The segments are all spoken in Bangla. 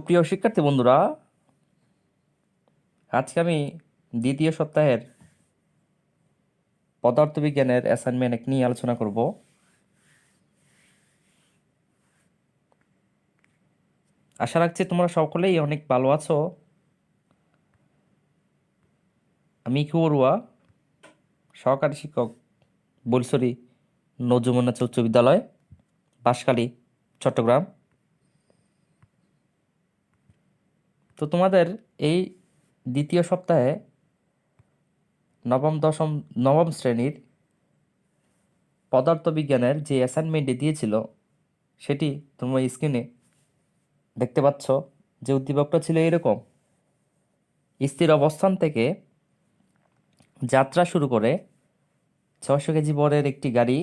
প্রিয় শিক্ষার্থী বন্ধুরা, আজকে আমি দ্বিতীয় সপ্তাহের পদার্থবিজ্ঞানের অ্যাসাইনমেন্ট নিয়ে আলোচনা করব। আশা রাখছি তোমরা সকলেই অনেক ভালো আছো। আমি ইকু বড়ুয়া, সহকারী শিক্ষক, বলসরি নজরুল উচ্চ বিদ্যালয়, বাঁশখালী, চট্টগ্রাম। তো তোমাদের এই দ্বিতীয় সপ্তাহে নবম শ্রেণীর পদার্থবিজ্ঞানের যে অ্যাসাইনমেন্টটি দিয়েছিল সেটি তোমরা স্ক্রিনে দেখতে পাচ্ছ। যে উদ্দীপকটা ছিল এরকম: স্থির অবস্থান থেকে যাত্রা শুরু করে 600 কেজি বরের একটি গাড়ি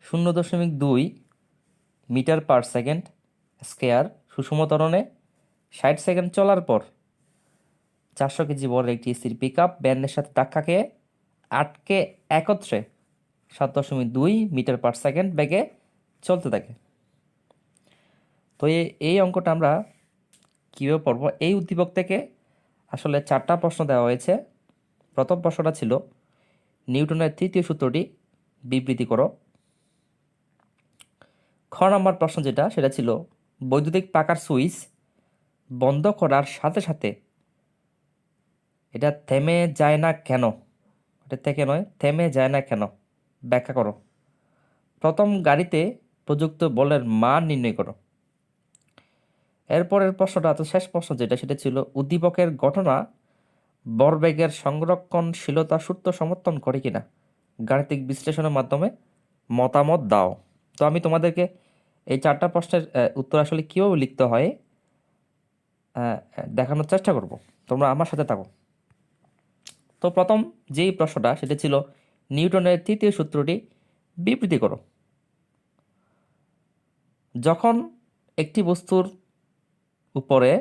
0.2 মিটার পার সেকেন্ড স্কয়ার সুষম ত্বরণে 60 সেকেন্ড চলার পর 400 কেজি বরের একটি স্থির পিক আপ ভ্যানের সাথে ধাক্কা খেয়ে আটকে একত্রে 7.2 মিটার পার সেকেন্ড বেগে চলতে থাকে। তো এই অঙ্কটা আমরা কীভাবে পড়ব? এই উদ্দীপক থেকে আসলে 4টা প্রশ্ন দেওয়া হয়েছে। প্রথম প্রশ্নটা ছিল নিউটনের তৃতীয় সূত্রটি বিবৃতি করো। খ নম্বর প্রশ্ন সেটা ছিল বৈদ্যুতিক পাখার সুইচ বন্ধ করার সাথে সাথে এটা থেমে যায় না কেন? এটা থেকে নয়, থেমে যায় না কেন, ব্যাখ্যা করো। প্রথম গাড়িতে প্রযুক্ত বলের মান নির্ণয় করো। এরপরের প্রশ্নটা, তো শেষ প্রশ্ন সেটা ছিল উদ্দীপকের ঘটনা ভরবেগের সংরক্ষণশীলতা সূত্র সমর্থন করে কিনা, গাণিতিক বিশ্লেষণের মাধ্যমে মতামত দাও। তো আমি তোমাদেরকে এই 4টা প্রশ্নের উত্তর আসলে কীভাবে লিখতে হয় দেখানোর চেষ্টা করব, তোমরা আমার সাথে থাকো। তো প্রথম যেই প্রশ্নটা সেটা ছিল নিউটনের তৃতীয় সূত্রটি বিবৃতি করো। যখন একটি বস্তুর উপরে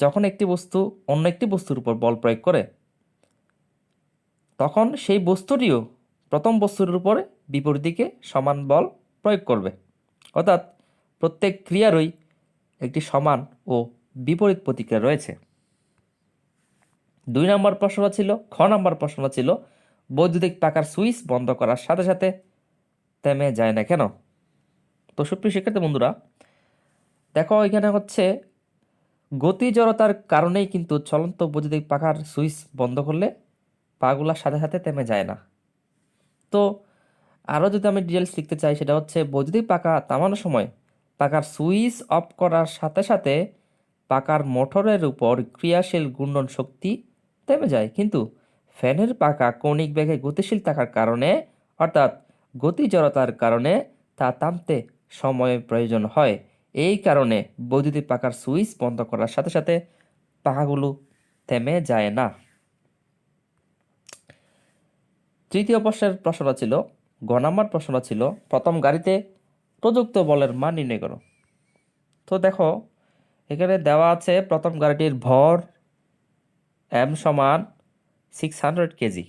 যখন একটি বস্তু অন্য একটি বস্তুর উপর বল প্রয়োগ করে তখন সেই বস্তুটিও প্রথম বস্তুর উপরে বিপরীত দিকে সমান বল প্রয়োগ করবে। অর্থাৎ প্রত্যেক ক্রিয়ারই একটি সমান ও বিপরীত প্রতিক্রিয়া রয়েছে। 2 নম্বর প্রশ্নটা ছিল, খ নম্বর প্রশ্নটা ছিল বৈদ্যুতিক পাখার সুইচ বন্ধ করার সাথে সাথে থেমে যায় না কেন? তো সুপ্রিয় শিক্ষার্থী বন্ধুরা, দেখো এখানে হচ্ছে গতি জড়তার কারণেই কিন্তু চলন্ত বৈদ্যুতিক পাখার সুইচ বন্ধ করলে পাগুলার সাথে সাথে থেমে যায় না। তো আরও যদি আমি ডিটেলস লিখতে চাই, সেটা হচ্ছে বৈদ্যুতিক পাখা থামানোর সময় পাখার সুইচ অফ করার সাথে সাথে পাখার মোটরের উপর ক্রিয়াশীল ঘূর্ণন শক্তি থেমে যায়, কিন্তু ফ্যানের পাখা কৌণিক বেগে গতিশীল থাকার কারণে অর্থাৎ গতি জড়তার কারণে তা থামতে সময় প্রয়োজন হয়। এই কারণে বৈদ্যুতিক পাখার সুইচ বন্ধ করার সাথে সাথে পাখাগুলো থেমে যায় না। তৃতীয় প্রশ্নটা ছিল, গ নম্বর প্রশ্নটা ছিল প্রথম গাড়িতে প্রযুক্ত বলের মান নির্ণয় করো। তো দেখো এখানে দেওয়া আছে প্রথম গাড়িটির ভর m সমান 600 কেজি,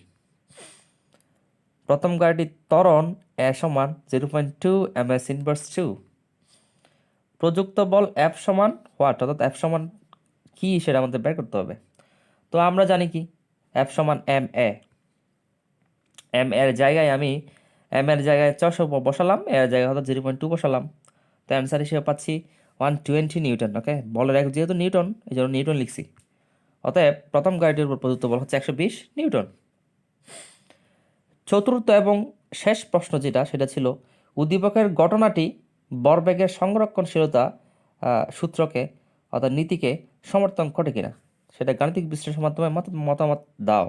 প্রথম গাড়িটির ত্বরণ a সমান 0.2 ms ইনভার্স 2, প্রযুক্ত বল F সমান হোয়াট, অর্থাৎ F সমান কি সেটা আমাদের বের করতে হবে। তো আমরা জানি কি F সমান ma, m এর জায়গায় আমি m এর জায়গায় 400 বসালাম, এর জায়গায় হয়তো 0.2 বসালাম। তো অ্যান্সার হিসেবে পাচ্ছি 120 নিউটন। ওকে, বলের যেহেতু নিউটন এই জন্য নিউটন লিখছি। অতএব প্রথম গাড়িটির উপর প্রযুক্ত বল হচ্ছে 120 নিউটন। চতুর্থ এবং শেষ প্রশ্ন সেটা ছিল উদ্দীপকের ঘটনাটি ভরবেগের সংরক্ষণশীলতা সূত্রকে অর্থাৎ নীতিকে সমর্থন করে কিনা, সেটা গাণিতিক বিশ্লেষণের মাধ্যমে মতামত দাও।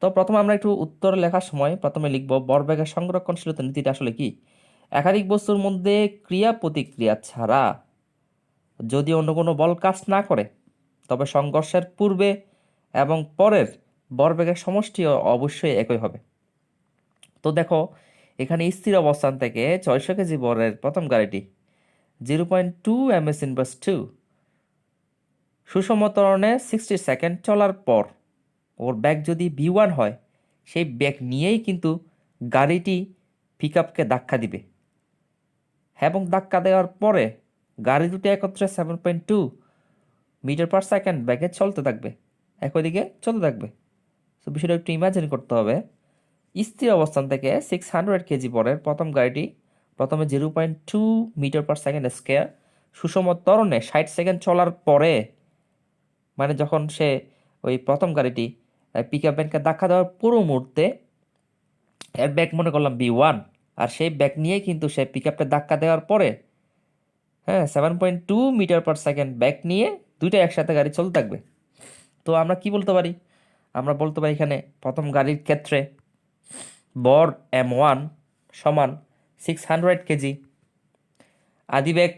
তো প্রথমে আমরা একটু উত্তর লেখার সময় প্রথমে লিখব ভরবেগের সংরক্ষণশীলতা নীতিটা আসলে কি। একাধিক বস্তুর মধ্যে ক্রিয়া প্রতিক্রিয়া ছাড়া যদি অন্য কোনো বল কাজ না করে তবে সংঘর্ষের পূর্বে এবং পরের ভরবেগের সমষ্টি অবশ্যই একই হবে। তো দেখো এখানে স্থির অবস্থান থেকে 600 কেজি বরের প্রথম গাড়িটি 0.2 ms ইনভার্স 2 সুষম ত্বরণে 60 সেকেন্ড চলার পর ওর ব্যাগ যদি v1 হয়, সেই ব্যাগ নিয়েই কিন্তু গাড়িটি পিক আপকে ধাক্কা দিবে। এবং ধাক্কা দেওয়ার পরে গাড়ি দুটি একত্রে 7.2 মিটার পার সেকেন্ড ব্যাগে চলতে থাকবে, একই দিকে চলতে থাকবে। তো বিষয়টা একটু ইমাজিন করতে হবে। স্থির অবস্থান থেকে 600 কেজি পরের প্রথম গাড়িটি প্রথমে 0.2 মিটার পার সেকেন্ড স্কোয়ার সুষম ত্বরণে 60 সেকেন্ড চলার পরে, মানে যখন সে ওই প্রথম গাড়িটি পিক আপ ভ্যানকে ধাক্কা দেওয়ার পুরো মুহূর্তে এর ব্যাগ মনে করলাম B1, আর সেই ব্যাগ নিয়ে কিন্তু সে পিক আপটা ধাক্কা দেওয়ার পরে 7.2 মিটার পার সেকেন্ড ব্যাগ নিয়ে দুইটা একসাথে গাড়ি চলতে থাকবে। তো আমরা কি বলতে পারি? আমরা বলতে পারি এখানে প্রথম গাড়ির ক্ষেত্রে বর M1 সমান 600 কেজি, আদিবেগ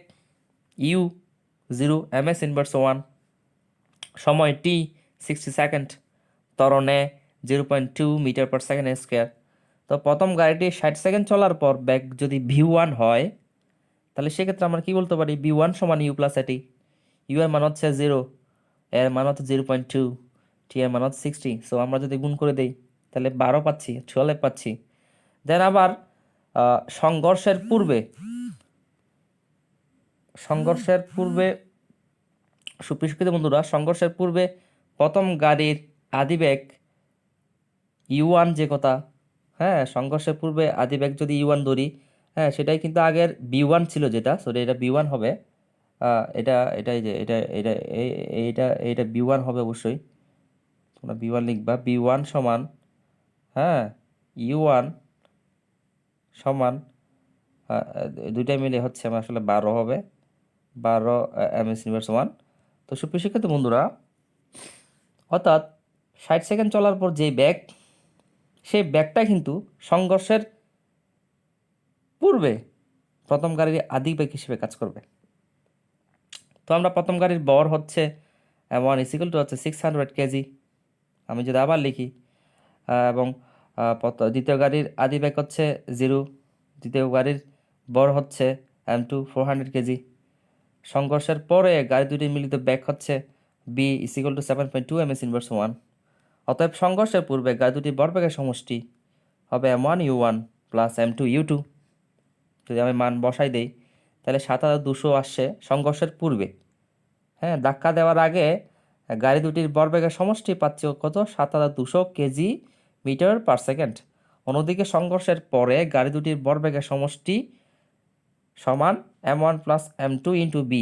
U0 ms ইনভার্স 1, সময় T 60 সেকেন্ড, ত্বরণে 0.2 মিটার পার সেকেন্ড স্কোয়ার। তো প্রথম গাড়িটি 60 সেকেন্ড চলার পর ব্যাগ যদি V1 হয়, তাহলে সেক্ষেত্রে আমরা কি বলতে পারি? B1 সমান U প্লাস এটি। ইউ এর মান হচ্ছে 0, এর মান হচ্ছে 0.2, টি এর মান হচ্ছে 60। সো আমরা যদি গুণ করে দেই তাহলে 12 পাচ্ছি, 12 পাচ্ছি। দেন আবার সংঘর্ষের পূর্বে সুপ্রিয় বন্ধুরা, সংঘর্ষের পূর্বে প্রথম গাড়ির আদিবেগ U1 যে কথা, সংঘর্ষের পূর্বে আদিবেগ যদি U1 ধরি, সেটাই কিন্তু আগের B1 ছিল, যেটা সরি এটা B1 হবে। এটাই যে এইটা B1 হবে অবশ্যই। তোমরা B1 লিখবা। B1 সমান U1 সমান দুইটাই মিলে হচ্ছে আমার আসলে 12 হবে, 12 ms ইনভার্স 1। তো সুপ্রিয় শিক্ষার্থী বন্ধুরা, অর্থাৎ 60 সেকেন্ড চলার পর যে ব্যাগ, সেই ব্যাগটা কিন্তু সংঘর্ষের পূর্বে প্রথম গাড়ির আদি ব্যাগ হিসেবে কাজ করবে। তো আমরা প্রথম গাড়ির বর হচ্ছে M1 ইকুয়াল টু হচ্ছে 600 কেজি। আমি যদি আবার লিখি, এবং দ্বিতীয় গাড়ির আদি ব্যাগ হচ্ছে 0, দ্বিতীয় গাড়ির বর হচ্ছে M2 400 কেজি। সংঘর্ষের পরে গাড়ি দুটি মিলিত ব্যাগ হচ্ছে B equal to 7.2 ms inverse 1। অতএব সংঘর্ষের পূর্বে গাড়ি দুটি ভরবেগের সমষ্টি হবে M1 U1 plus M2 U2। যদি আমি মান বসাই দেই তাহলে 7200 আসছে সংঘর্ষের পূর্বে। ধাক্কা দেওয়ার আগে গাড়ি দুটির ভরবেগের সমষ্টি পাচ্ছে কত? 7200 কেজি মিটার পার সেকেন্ড। অন্যদিকে সংঘর্ষের পরে গাড়ি দুটির ভরবেগের সমষ্টি সমান M1 plus M2 into B।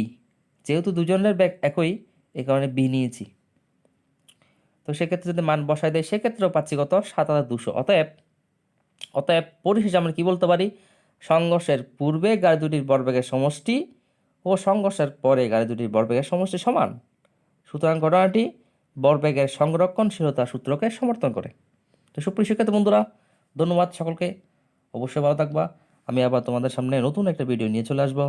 যেহেতু দুজনের ব্যাগ একই, এই কারণে B নিয়েছি। তো সেক্ষেত্রে যদি মান বসাই দেয় সেক্ষেত্রেও পাচ্ছি কত? 7200। অতএব পরিশেষে আমরা কি বলতে পারি? সংঘর্ষের পূর্বে গাড়ি দুটির ভরবেগের সমষ্টি ও সংঘর্ষের পরে গাড়ি দুটির ভরবেগের সমষ্টি সমান। সুতরাং ঘটনাটি ভরবেগের সংরক্ষণশীলতা সূত্রকে সমর্থন করে। তো সুপ্রিয় শিক্ষার্থী বন্ধুরা, ধন্যবাদ সকলকে। অবশ্যই ভালো থাকবা। আমি আবার তোমাদের সামনে নতুন একটা ভিডিও নিয়ে চলে আসবো।